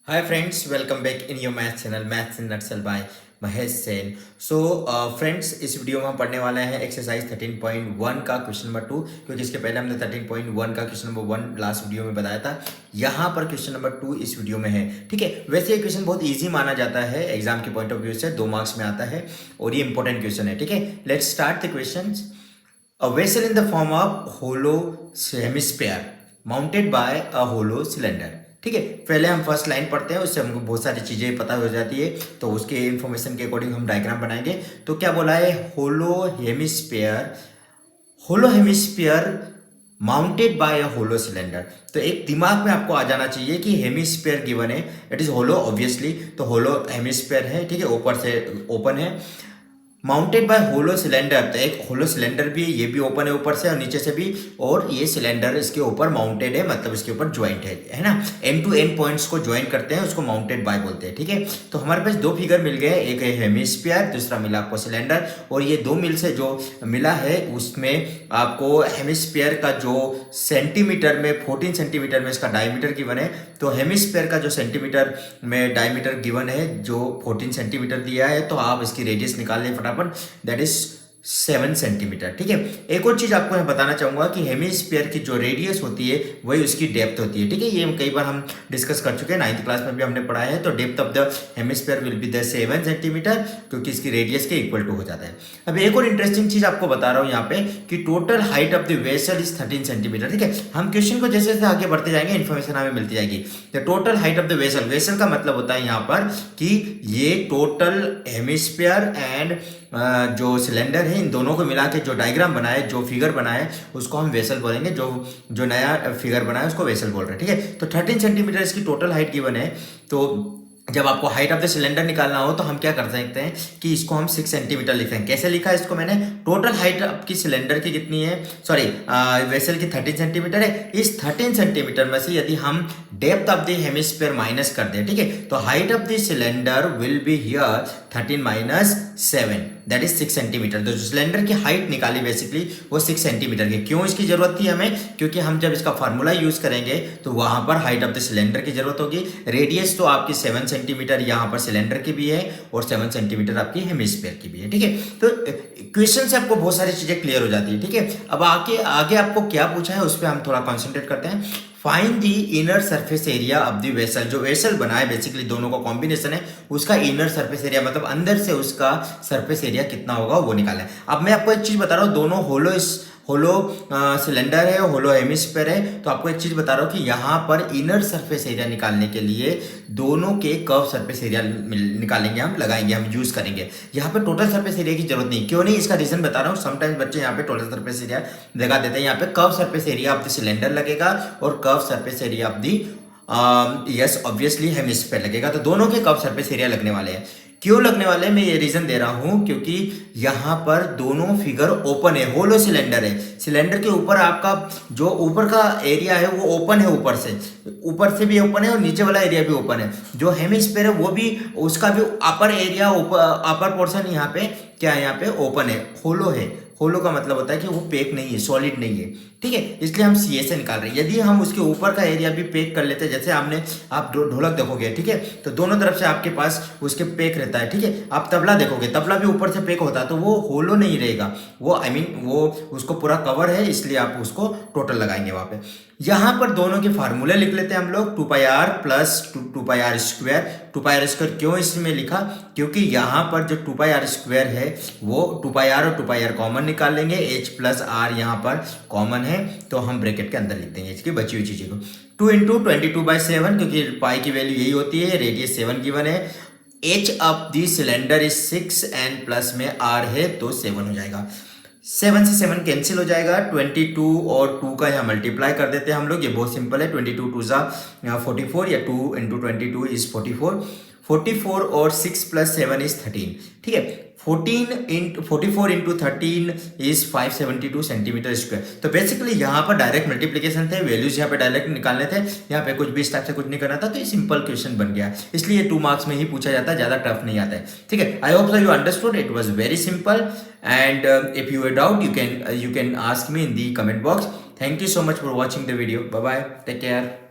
Hi friends, welcome back in your math channel Maths in Nutshell by Mahesh Sen. So friends, इस video में हम पढ़ने वाले हैं एक्सरसाइज 13.1 का क्वेश्चन नंबर 2, क्योंकि इसके पहले हमने 13.1 का क्वेश्चन नंबर 1 लास्ट वीडियो में बताया था। यहाँ पर क्वेश्चन नंबर 2 इस वीडियो में है। ठीक है, वैसे ये क्वेश्चन बहुत इजी माना जाता है, एग्जाम के पॉइंट ऑफ व्यू से 2 मार्क्स में आता है और ये इंपॉर्टेंट क्वेश्चन है। ठीक है, let's start the question. A vessel in the form of hollow hemisphere mounted by a hollow cylinder। ठीक है, पहले हम फर्स्ट लाइन पढ़ते हैं, उससे हमको बहुत सारी चीज़ें पता हो जाती है, तो उसके इन्फॉर्मेशन के अकॉर्डिंग हम डायग्राम बनाएंगे। तो क्या बोला है, होलो हेमिस्फीयर माउंटेड बाय अ होलो सिलेंडर। तो एक दिमाग में आपको आ जाना चाहिए कि हेमिस्फीयर गिवन है, इट इज होलो ऑब्वियसली, तो होलो हेमिस्फीयर है। ठीक है, ऊपर से ओपन है, माउंटेड बाय होलो सिलेंडर, तो एक होलो सिलेंडर भी, ये भी ओपन है ऊपर से और नीचे से भी, और ये सिलेंडर इसके ऊपर माउंटेड है, मतलब इसके ऊपर ज्वाइंट है ना। एंड टू एंड पॉइंट्स को ज्वाइन करते हैं, उसको माउंटेड बाय बोलते हैं। ठीक है, तो हमारे पास दो फिगर मिल गए, एक है हेमिस्फीयर, दूसरा मिला आपको सिलेंडर, और ये दो मिल से जो मिला है उसमें आपको हेमिस्फीयर का जो सेंटीमीटर में 14 सेंटीमीटर में इसका डायमीटर गिवन है, तो हेमिस्फीयर का जो सेंटीमीटर में डायमीटर गिवन है जो 14 सेंटीमीटर दिया है, तो आप इसकी रेडियस निकाल लें फटाफट, दैट इज 7 सेंटीमीटर। ठीक है, एक और चीज आपको मैं बताना चाहूंगा कि हेमिस्फीयर की जो रेडियस होती है वही उसकी डेप्थ होती है। ठीक है, ये कई बार हम डिस्कस कर चुके हैं, 9th क्लास में भी हमने पढ़ा है। तो depth of the hemisphere will be the 7 centimetre, क्योंकि इसकी रेडियस के इक्वल टू हो जाता है। अब एक और इंटरेस्टिंग चीज आपको बता रहा हूं यहाँ पे कि total height of the vessel is 13 centimetre. ठीक है, हम क्वेश्चन को जैसे जैसे आगे बढ़ते जाएंगे इन्फॉर्मेशन हमें मिलती जाएगी। The total height of the vessel, vessel का मतलब होता है यहाँ पर कि ये टोटल हेमिस्फीयर एंड जो सिलेंडर है, इन दोनों को मिला के जो डायग्राम बना है, जो फिगर बना है, उसको हम वेसल बोलेंगे। जो नया फिगर बना है उसको वेसल बोल रहे हैं। ठीक है, तो 13 सेंटीमीटर इसकी टोटल हाइट गिवन है। तो जब आपको हाइट ऑफ द सिलेंडर निकालना हो तो हम क्या कर सकते हैं कि इसको हम 6 सेंटीमीटर लिखते हैं। कैसे लिखा है इसको मैंने, टोटल हाइट आपकी सिलेंडर की कितनी है, सॉरी वेसल की 13 सेंटीमीटर है। इस 13 सेंटीमीटर में से यदि हम depth of the hemisphere minus कर दें, ठीक है, तो height of the cylinder will be here 13 minus 7, that is 6 centimetre. तो जो सिलेंडर की हाइट निकाली बेसिकली वो 6 सेंटीमीटर की। क्यों इसकी जरूरत थी हमें, क्योंकि हम जब इसका फार्मूला यूज करेंगे तो वहां पर हाइट ऑफ द सिलेंडर की जरूरत होगी। रेडियस तो आपकी 7 सेंटीमीटर यहाँ पर सिलेंडर की भी है और 7 सेंटीमीटर आपकी हेमिस्फीयर की भी है। ठीक है, तो क्वेश्चन से आपको बहुत सारी चीजें क्लियर हो जाती है। ठीक है, अब आगे आपको क्या पूछा है उस पर हम थोड़ा कॉन्सेंट्रेट करते हैं। Find the inner surface area of the vessel, जो वेसल बना है बेसिकली दोनों का कॉम्बिनेशन है, उसका इनर सरफेस एरिया मतलब अंदर से उसका सरफेस एरिया कितना होगा वो निकालें। अब मैं आपको एक चीज बता रहा हूँ, दोनों होलो सिलेंडर है, होलो हेमिस्फीयर है, तो आपको एक चीज बता रहा हूँ कि यहाँ पर इनर सरफेस एरिया निकालने के लिए दोनों के कर्व सरफेस एरिया निकालेंगे, हम लगाएंगे, हम यूज करेंगे। यहाँ पे टोटल सरफेस एरिया की जरूरत नहीं, क्यों नहीं, इसका रीजन बता रहा हूँ। समटाइम्स बच्चे यहाँ पे टोटल सरफेस एरिया लगा देते हैं, यहाँ पे curve surface area of the cylinder लगेगा और curve surface area of the yes obviously hemisphere लगेगा। तो दोनों के कर्व सरफेस एरिया लगने वाले हैं। क्यों लगने वाले हैं मैं ये रीजन दे रहा हूं, क्योंकि यहां पर दोनों फिगर ओपन है, होलो सिलेंडर है। सिलेंडर के ऊपर आपका जो ऊपर का एरिया है वो ओपन है, ऊपर से भी ओपन है और नीचे वाला एरिया भी ओपन है। जो हेमिस्फीयर है वो भी, उसका भी अपर एरिया, अपर पोर्शन यहाँ पे क्या है, यहाँ पे ओपन है, होलो है। होलो का मतलब होता है कि वो पैक नहीं है, सॉलिड नहीं है। ठीक है, इसलिए हम सी ए से निकाल रहे हैं। यदि हम उसके ऊपर का एरिया भी पैक कर लेते हैं, जैसे आप ढोलक देखोगे, ठीक है, तो दोनों तरफ से आपके पास उसके पैक रहता है। ठीक है, आप तबला देखोगे, तबला भी ऊपर से पैक होता है, तो वो होलो नहीं रहेगा, वो वो उसको पूरा कवर है, इसलिए आप उसको टोटल लगाएंगे वहां पे। यहां पर दोनों के फार्मूले लिख लेते हैं हम लोग, 2πr plus 2πr square. 2πr square क्यों इसमें लिखा, क्योंकि यहां पर जो 2πr स्क्वायर है वो 2πr और 2πr कॉमन निकाल लेंगे, h प्लस आर यहाँ पर कॉमन है, तो हम ब्रैकेट के अंदर लिख देंगे इसकी बची हुई चीजें को। 2 इंटू 22/7, क्योंकि पाई की वैल्यू यही होती है, रेडियस 7 गिवन है, H of the cylinder is 6 and plus में आर है तो 7 हो जाएगा। 7 से 7 कैंसिल हो जाएगा, 22 और 2 का यहाँ मल्टीप्लाई कर देते हैं हम लोग, ये बहुत सिंपल है, 22 2 ज़ा 44 या 2 इंटू 22 इज 44 और 6 प्लस 7 इज 13। ठीक है, 44 इंटू 13 इज 572 सेंटीमीटर स्क्वायर। तो बेसिकली यहाँ पर डायरेक्ट मल्टीप्लीकेशन थे, वैल्यूज यहाँ पे डायरेक्ट निकालने थे, यहाँ पे कुछ भी इस टाइप से कुछ नहीं करना था, तो ये सिंपल क्वेश्चन बन गया, इसलिए 2 मार्क्स में ही पूछा जाता है, ज्यादा टफ नहीं आता है। ठीक है, I hope so you understood, it was very simple and if you have doubt you can ask me in the comment box. Thank you so much for watching the video. Bye bye, take care.